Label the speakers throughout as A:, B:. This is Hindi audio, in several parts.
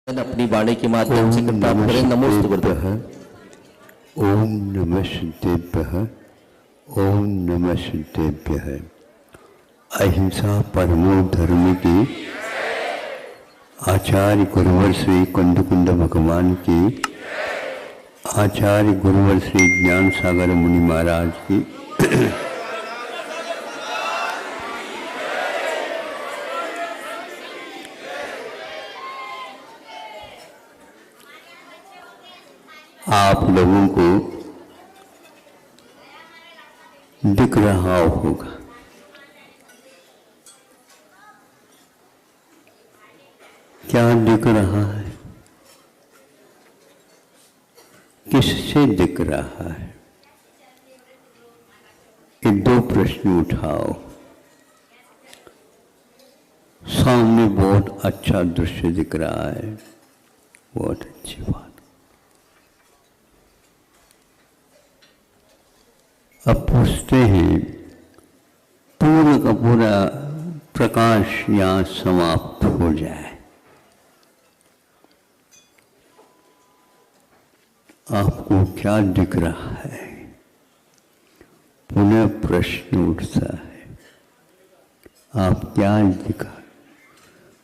A: अपनी वाणी के माध्यम से कृतार्थ करें। नमोस्तु गुरुदेव।
B: ओम नमः सिद्धेभ्यः। ओम नमः सिद्धेभ्यः। अहिंसा परमो धर्म की आचार्य गुरुवर श्री कुंद भगवान की, आचार्य गुरुवर श्री ज्ञान सागर मुनि महाराज की, आप लोगों को दिख रहा होगा क्या दिख रहा है, किससे दिख रहा है? ये दो प्रश्न उठाओ। सामने बहुत अच्छा दृश्य दिख रहा है, बहुत अच्छी बात। अब पूछते हैं, पूर्ण का पूरा प्रकाश यहाँ समाप्त हो जाए, आपको क्या दिख रहा है? पुनः प्रश्न उठता है, आप क्या दिखा,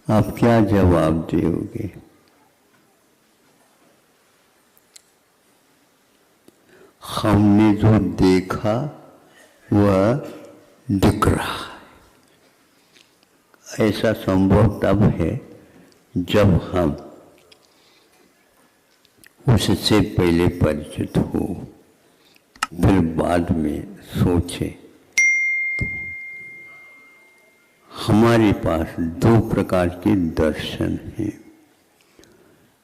B: आप क्या जवाब दोगे? हमने जो देखा वह दिख रहा है। ऐसा संभव तब है जब हम उससे पहले परिचित हो, फिर बाद में सोचे। हमारे पास दो प्रकार के दर्शन हैं,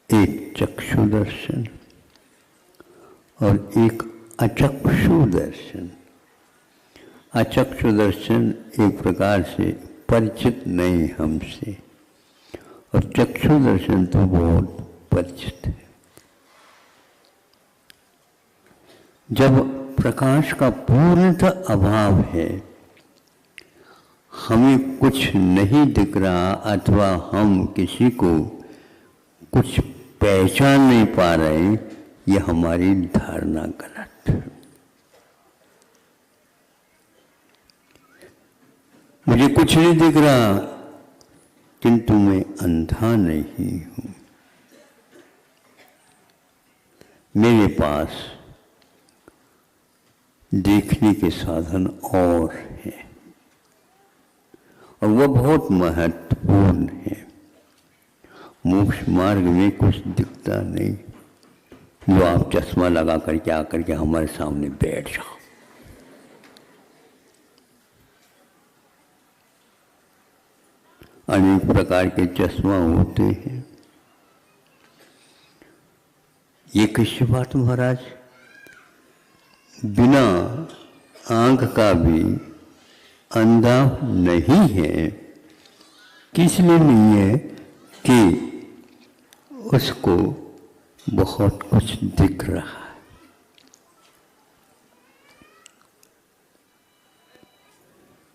B: एक चक्षु दर्शन और एक अचक्षु दर्शन। अचक्षु दर्शन एक प्रकार से परिचित नहीं हमसे, और चक्षु दर्शन तो बहुत परिचित है। जब प्रकाश का पूर्णतः अभाव है, हमें कुछ नहीं दिख रहा अथवा हम किसी को कुछ पहचान नहीं पा रहे, यह हमारी धारणा गलत है। मुझे कुछ नहीं दिख रहा, किंतु मैं अंधा नहीं हूं। मेरे पास देखने के साधन और हैं, और वह बहुत महत्वपूर्ण है। मोक्ष मार्ग में कुछ दिखता नहीं, जो आप चश्मा लगा करके आकर के हमारे सामने बैठ जाओ। अनेक प्रकार के चश्मा होते हैं। ये कैसी बात महाराज? बिना आंख का भी अंधा नहीं है। किस लिए नहीं है? कि उसको बहुत कुछ दिख रहा है।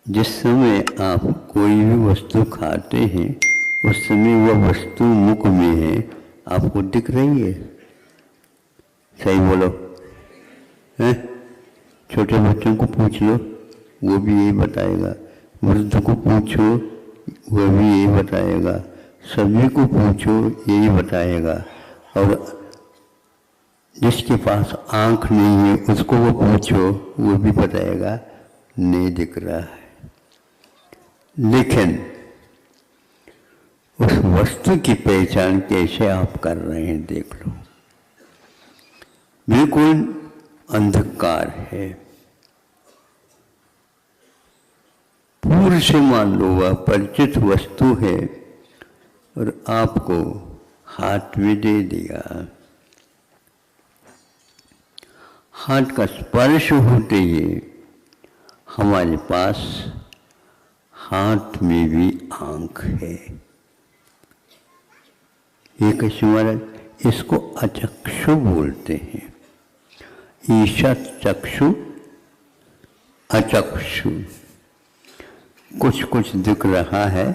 B: जिस समय आप कोई भी वस्तु खाते हैं, उस समय वह वस्तु मुख में है, आपको दिख रही है? सही बोलो, हैं? छोटे बच्चों को पूछ लो, वो भी यही बताएगा। वृद्ध को पूछो, वह भी यही बताएगा। सभी को पूछो, यही बताएगा। और जिसके पास आंख नहीं है, उसको वो पूछो, वो भी बताएगा नहीं दिख रहा है। लेकिन उस वस्तु की पहचान कैसे आप कर रहे हैं, देख लो। बिल्कुल अंधकार है। पूर्व से मान लो वह परिचित वस्तु है, और आपको हाथ में दे दिया। हाथ का स्पर्श होते ही हमारे पास हाथ में भी आंख है। ये कैसे महाराज? इसको अचक्षु बोलते हैं। ईशत चक्षु अचक्षु। कुछ कुछ दिख रहा है,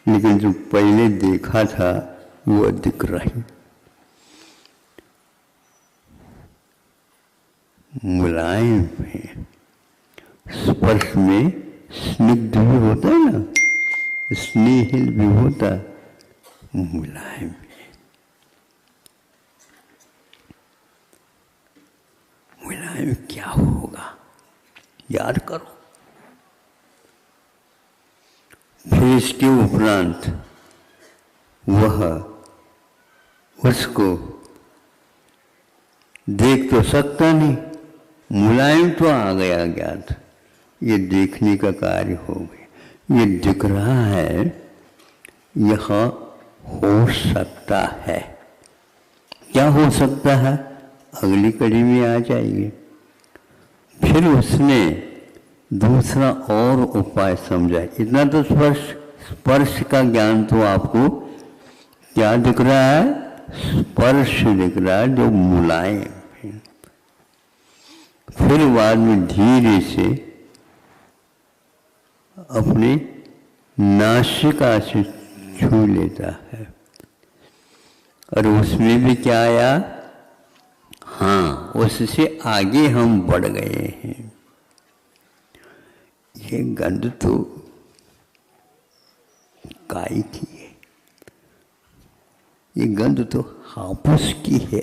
B: लेकिन जो पहले देखा था वो दिख रही। मुलायम है, स्पर्श में स्निग्ध भी होता है ना, स्नेहिल भी होता, मुलायम है। मुलायम क्या होगा याद करो। फिर इसके उपरांत वह उसको देख तो सकता नहीं, मुलायम तो आ गया ज्ञात, ये देखने का कार्य हो गया, ये दिख रहा है, यह हो सकता है। क्या हो सकता है अगली कड़ी में आ जाएगी। फिर उसने दूसरा और उपाय समझा। इतना तो स्पर्श का ज्ञान तो आपको क्या दिख रहा है, स्पर्श दिख रहा है जो मुलायम है। फिर बाद में धीरे से अपने नासिका से छू लेता है, और उसमें भी क्या आया, हाँ उससे आगे हम बढ़ गए हैं। ये गंध तो काय की है, ये गंध तो हापुस की है।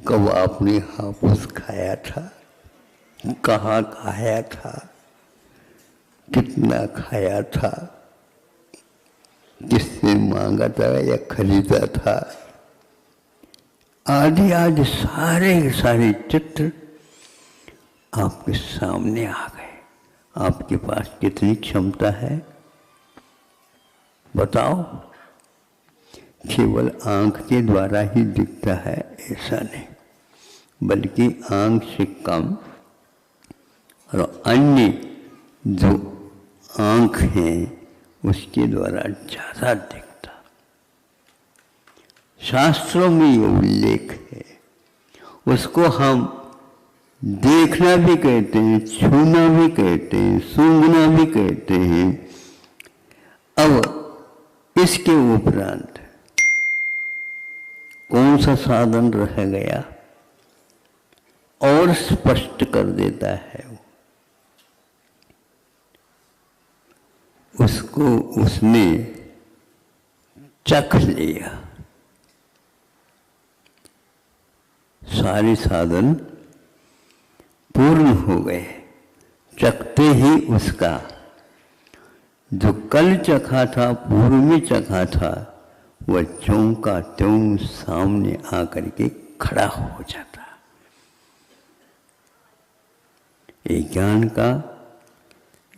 B: कब आपने हापुस खाया था, कहाँ खाया था, कितना खाया था, किससे मांगा था या खरीदा था, आदि आदि सारे सारे चित्र आपके सामने आ गए। आपके पास कितनी क्षमता है बताओ। केवल आंख के द्वारा ही दिखता है ऐसा नहीं, बल्कि आंख से कम और अन्य जो आंख हैं उसके द्वारा ज़्यादा दिखता। शास्त्रों में ये उल्लेख है। उसको हम देखना भी कहते हैं, छूना भी कहते हैं, सूंघना भी कहते हैं। अब इसके उपरांत कौन सा साधन रह गया और स्पष्ट कर देता है। उसको उसने चख लिया, सारे साधन पूर्ण हो गए। चखते ही उसका जो कल चखा था, पूर्व में चखा था, वह त्यों का त्यों सामने आकर के खड़ा हो जाता। ये ज्ञान का,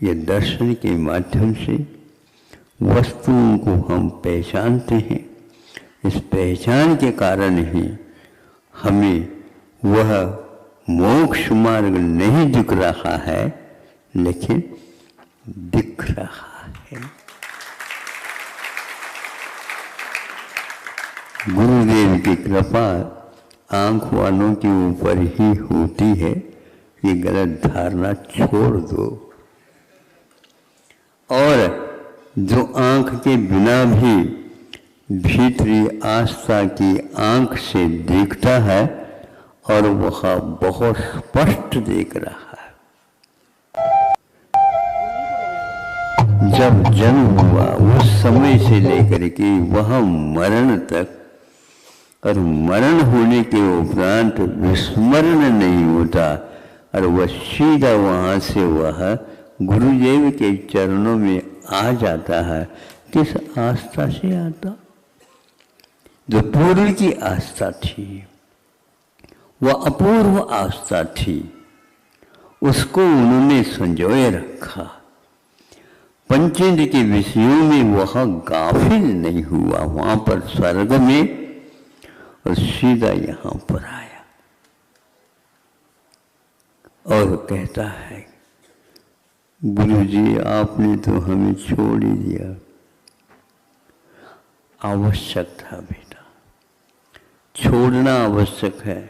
B: ये दर्शन के माध्यम से वस्तुओं को हम पहचानते हैं। इस पहचान के कारण ही हमें वह मोक्ष मार्ग नहीं दिख रहा है, लेकिन दिख रहा है। गुरुदेव की कृपा आंख वालों के ऊपर ही होती है। ये गलत धारणा छोड़ दो। और जो आंख के बिना भी भीतरी आस्था की आंख से देखता है और वह बहुत स्पष्ट देख रहा है। जब जन्म हुआ उस समय से लेकर के वह मरण तक, और मरण होने के उपरांत विस्मरण नहीं होता, और वह सीधा वहाँ से वह गुरुदेव के चरणों में आ जाता है। किस आस्था से आता? जो पूर्व की आस्था थी, वह अपूर्व आस्था थी, उसको उन्होंने संजोए रखा। पंचेंद्र के विषयों में वह गाफिल नहीं हुआ, वहाँ पर स्वर्ग में, और सीधा यहाँ पर आया और कहता है, गुरुजी आपने तो हमें छोड़ ही दिया। आवश्यक था बेटा, छोड़ना आवश्यक है,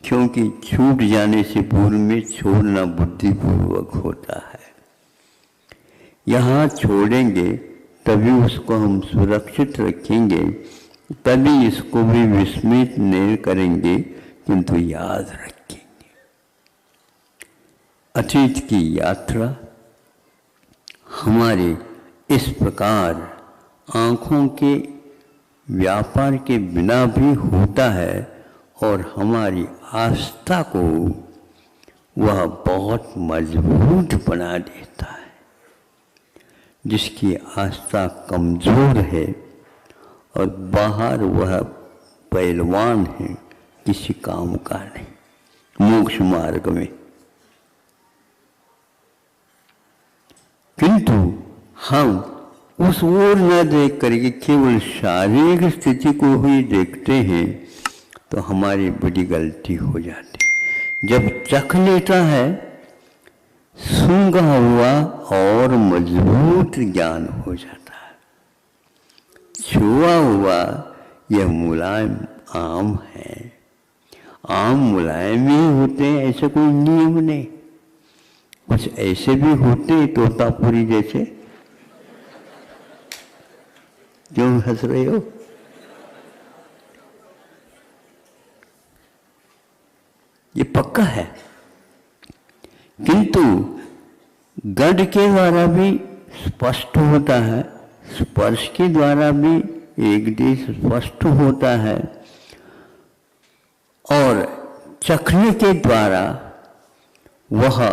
B: क्योंकि छूट जाने से पूर्व में छोड़ना बुद्धिपूर्वक होता है। यहाँ छोड़ेंगे तभी उसको हम सुरक्षित रखेंगे, तभी इसको भी विस्मित नहीं करेंगे, किंतु याद रखेंगे। अतीत की यात्रा हमारे इस प्रकार आँखों के व्यापार के बिना भी होता है और हमारी आस्था को वह बहुत मजबूत बना देता है। जिसकी आस्था कमज़ोर है और बाहर वह पहलवान है, किसी काम का नहीं मोक्ष मार्ग में। किंतु हम उस ओर न देख करके केवल शारीरिक स्थिति को ही देखते हैं तो हमारी बड़ी गलती हो जाती। जब चख लेता है सूंघा हुआ और मजबूत ज्ञान हो जाता है। छुआ हुआ यह मुलायम आम है। आम मुलायम ही होते हैं, ऐसे कोई नियम नहीं। कुछ ऐसे भी होते हैं तोतापुरी जैसे। क्यों हंस रहे हो? ये पक्का है। किंतु गंध के द्वारा भी स्पष्ट होता है, स्पर्श के द्वारा भी एक देश स्पष्ट होता है और चखने के द्वारा वह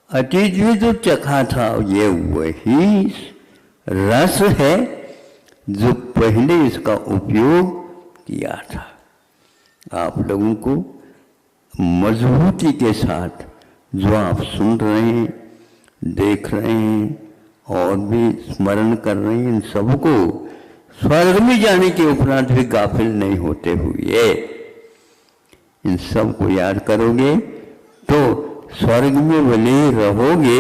B: अतीत में जो चखा था ये वही रस है जो पहले इसका उपयोग किया था। आप लोगों को मजबूती के साथ जो आप सुन रहे हैं, देख रहे हैं और भी स्मरण कर रहे हैं, इन सबको स्वर्ग में जाने के उपरांत भी गाफिल नहीं होते हुए इन सब को याद करोगे तो स्वर्ग में भले रहोगे,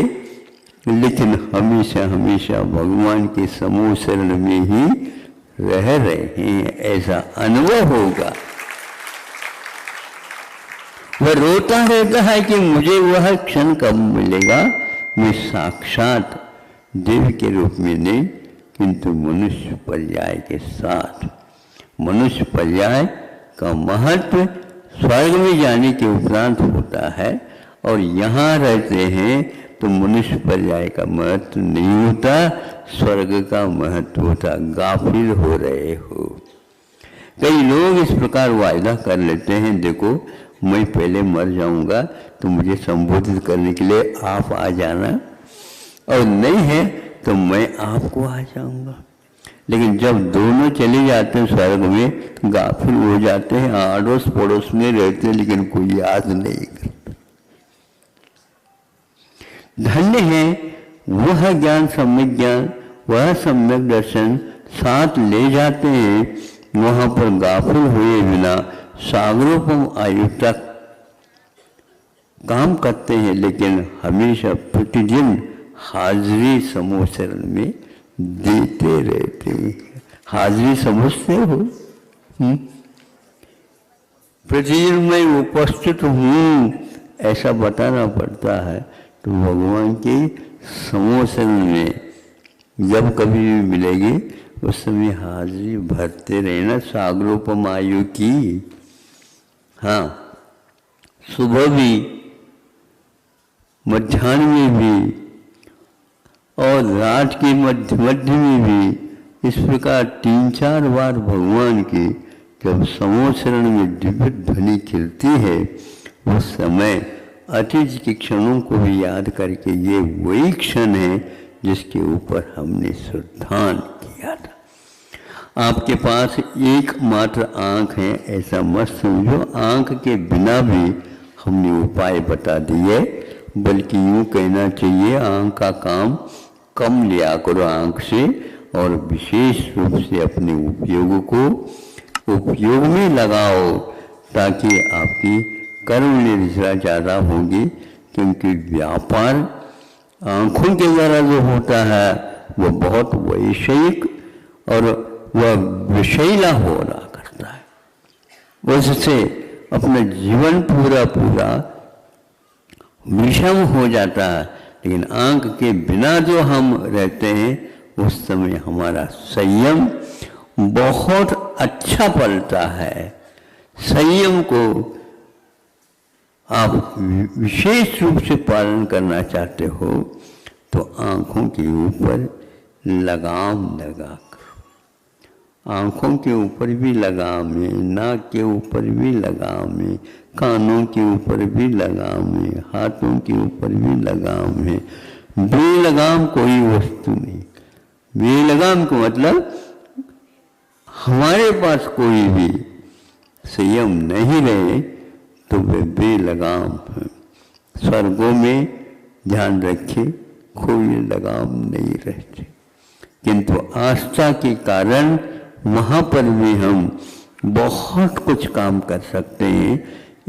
B: लेकिन हमेशा हमेशा भगवान के समूह शरण में ही रह रहे हैं, ऐसा अनुभव होगा। वह रोता रहता है कि मुझे वह क्षण कब मिलेगा। मैं साक्षात देव के रूप में नहीं, किंतु मनुष्य पर्याय के साथ। मनुष्य पर्याय का महत्व स्वर्ग में जाने के उपरांत होता है और यहाँ रहते हैं तो मनुष्य पर्याय का महत्व नहीं होता, स्वर्ग का महत्व होता। गाफिल हो रहे हो। कई लोग इस प्रकार वायदा कर लेते हैं, देखो मैं पहले मर जाऊंगा तो मुझे संबोधित करने के लिए आप आ जाना, और नहीं है तो मैं आपको आ जाऊंगा। लेकिन जब दोनों चले जाते हैं स्वर्ग में, गाफिल हो जाते हैं, आड़ोस पड़ोस में रहते हैं, लेकिन कोई याद नहीं करता। धन्य है वह ज्ञान, सम्यक ज्ञान, वह सम्यक दर्शन साथ ले जाते हैं, वहां पर गाफिल हुए बिना सागरोपम आयु तक काम करते हैं, लेकिन हमेशा प्रतिदिन हाजिरी समूह शरण में देते रहते हैं। हाजिरी समझते हो? प्रतिदिन मैं उपस्थित हूँ ऐसा बताना पड़ता है। तो भगवान के समूह शरण में जब कभी भी मिलेगी उस समय हाजिरी भरते रहना, सागरोपम आयु की। हाँ, सुबह भी, मध्याह्न में भी और रात के मध्य में भी, इस प्रकार 3-4 बार भगवान की जब समूह शरण में दिव्य ध्वनि खिलती है, उस समय अतीत के क्षणों को भी याद करके ये वही क्षण है जिसके ऊपर हमने श्रद्धान किया था। आपके पास एकमात्र आँख है ऐसा मत समझो। आँख के बिना भी हमने उपाय बता दिए, बल्कि यूँ कहना चाहिए आँख का काम कम लिया करो आँख से, और विशेष रूप से अपने उपयोग में लगाओ, ताकि आपकी कर्म निर्जरा ज़्यादा होगी। क्योंकि व्यापार आँखों के द्वारा जो होता है वो बहुत वैषयिक और वह विषैला हो रहा करता है। उससे अपना जीवन पूरा विषम हो जाता है। लेकिन आंख के बिना जो हम रहते हैं उस समय हमारा संयम बहुत अच्छा पलता है। संयम को आप विशेष रूप से पालन करना चाहते हो तो आँखों के ऊपर लगाम लगा करो। आँखों के ऊपर भी लगाम है, नाक के ऊपर भी लगाम है, कानों के ऊपर भी लगाम है, हाथों के ऊपर भी लगाम है। बेलगाम कोई वस्तु नहीं। बेलगाम का मतलब हमारे पास कोई भी संयम नहीं रहे तो वे बेलगाम है। स्वर्गों में ध्यान रखिए कोई लगाम नहीं रहते, किंतु आस्था के कारण वहाँ पर भी हम बहुत कुछ काम कर सकते हैं।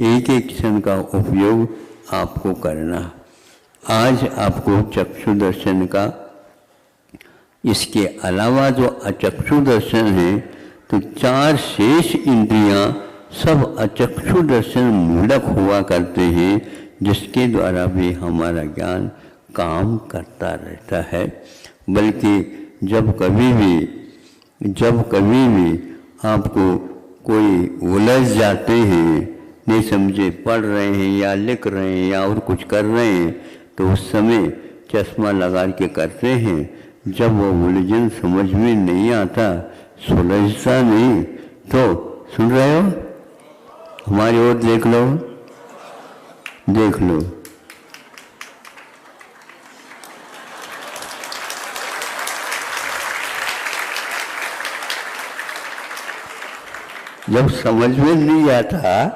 B: एक एक क्षण का उपयोग आपको करना। आज आपको चक्षु दर्शन का, इसके अलावा जो अचक्षु दर्शन है तो चार शेष इंद्रियां सब अचक्षु दर्शन मूलक हुआ करते हैं, जिसके द्वारा भी हमारा ज्ञान काम करता रहता है। बल्कि जब कभी भी आपको कोई उलझ जाते हैं, नहीं समझे, पढ़ रहे हैं या लिख रहे हैं या और कुछ कर रहे हैं, तो उस समय चश्मा लगा के करते हैं। जब वो उलझन समझ में नहीं आता, सुलझता नहीं, तो सुन रहे हो, हमारी ओर देख लो, देख लो। जब समझ में नहीं आता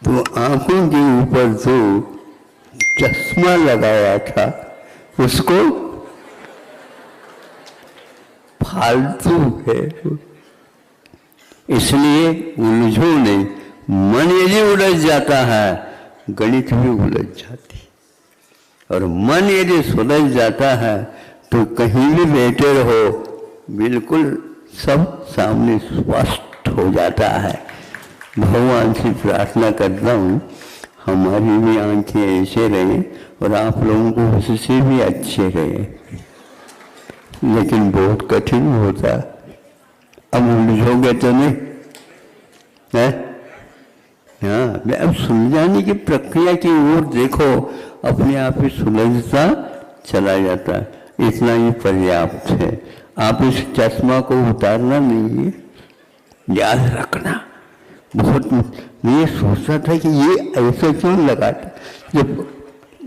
B: तो आंखों के ऊपर जो चश्मा लगाया था उसको फालतू है, इसलिए उलझो नहीं। मन यदि उलझ जाता है गणित भी उलझ जाती, और मन यदि सुलझ जाता है तो कहीं भी बैठे रहो बिल्कुल सब सामने स्पष्ट हो जाता है। भगवान से प्रार्थना करता हूँ हमारी भी आंखें ऐसे रहें और आप लोगों को उससे भी अच्छे रहे, लेकिन बहुत कठिन होता। अब उलझोगे तो नहीं है? हाँ, अब सुलझाने की प्रक्रिया की ओर देखो, अपने आप ही सुलझता चला जाता है। इतना ही पर्याप्त है। आप इस चश्मा को उतारना नहीं है, याद रखना। बहुत मैं सोचता था कि ये ऐसे क्यों लगाता, जब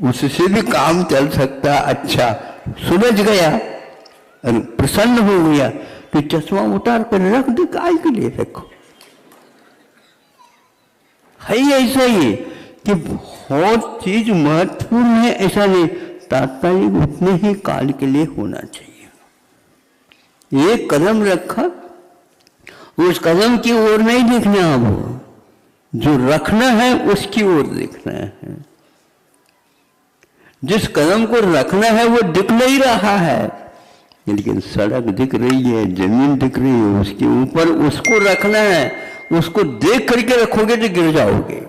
B: उससे भी काम चल सकता। अच्छा, सुलझ गया और प्रसन्न हो गया तो चश्मा उतार कर रख दे, काय के लिए रखो। है ऐसा ही कि बहुत चीज महत्वपूर्ण है, ऐसा नहीं, तात्कालिक उतने ही काल के लिए होना चाहिए। एक कदम रखा, उस कदम की ओर नहीं देखना, अब जो रखना है उसकी ओर देखना है। जिस कदम को रखना है वो दिख नहीं रहा है, लेकिन सड़क दिख रही है, जमीन दिख रही है, उसके ऊपर उसको रखना है। उसको देख करके रखोगे तो गिर जाओगे।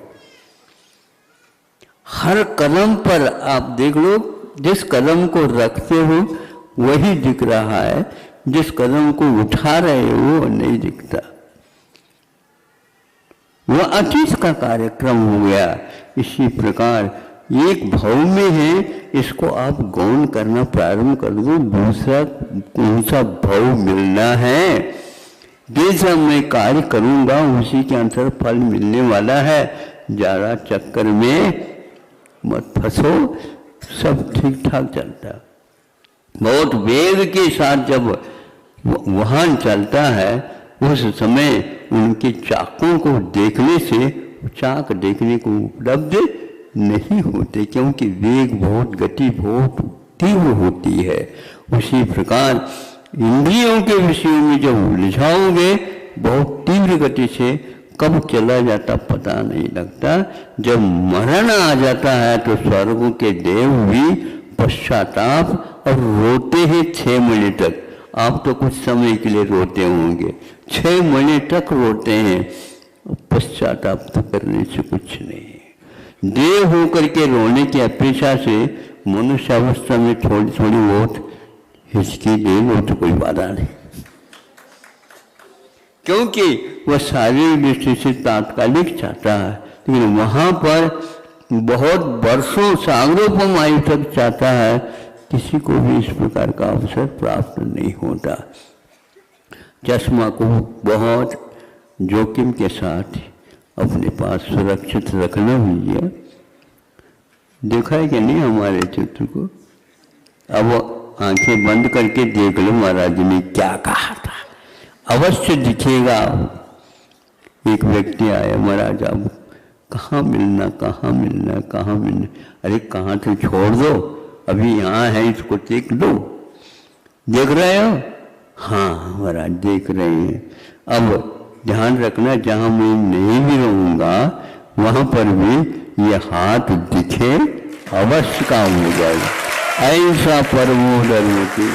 B: हर कदम पर आप देख लो, जिस कदम को रखते हो वही दिख रहा है, जिस कदम को उठा रहे हो वो नहीं दिखता। वह अतीत का कार्यक्रम हो गया। इसी प्रकार एक भाव में है, इसको आप गौण करना प्रारंभ कर दो। दूसरा कौन सा भाव मिलना है, जैसा मैं कार्य करूंगा उसी के अंतर फल मिलने वाला है। ज्यादा चक्कर में मत फंसो, सब ठीक ठाक चलता। बहुत वेग के साथ जब वाहन चलता है उस समय उनके चाकों को देखने से चाक देखने को उपलब्ध नहीं होते, क्योंकि वेग बहुत, गति बहुत तीव्र होती है। उसी प्रकार इंद्रियों के विषयों में जब उलझाओगे बहुत तीव्र गति से, कब चला जाता पता नहीं लगता। जब मरण आ जाता है तो स्वर्गों के देव भी पश्चाताप और रोते हैं 6 महीने तक। आप तो कुछ समय के लिए रोते होंगे, 6 महीने तक रोते हैं। पश्चाताप तो करने से कुछ नहीं है। देव होकर के रोने की अपेक्षा से मनुष्य अवस्था में थोड़ी थोड़ी बहुत हिचकी ले लो तो कोई बाधा नहीं, क्योंकि वह शारीरिक दृष्टि से तात्कालिक चाहता है, लेकिन वहां पर बहुत वर्षों सागरोपम आयु तक चाहता है। किसी को भी इस प्रकार का अवसर प्राप्त नहीं होता। चश्मा को बहुत जोखिम के साथ अपने पास सुरक्षित रखना हुई है। देखा है कि नहीं हमारे चित्र को? अब आंखें बंद करके देख लो महाराज ने क्या कहा था, अवश्य दिखेगा। एक व्यक्ति आया, महाराज अब कहाँ मिलना, कहाँ मिलना, कहाँ मिलना? अरे कहाँ तो छोड़ दो, अभी यहाँ है, इसको देख लो। देख रहे हो? हाँ महाराज देख रहे हैं। अब ध्यान रखना, जहाँ मैं नहीं भी रहूँगा वहाँ पर भी ये हाथ दिखे, अवश्य काम हो जाएगा। ऐसा परमो धर्म की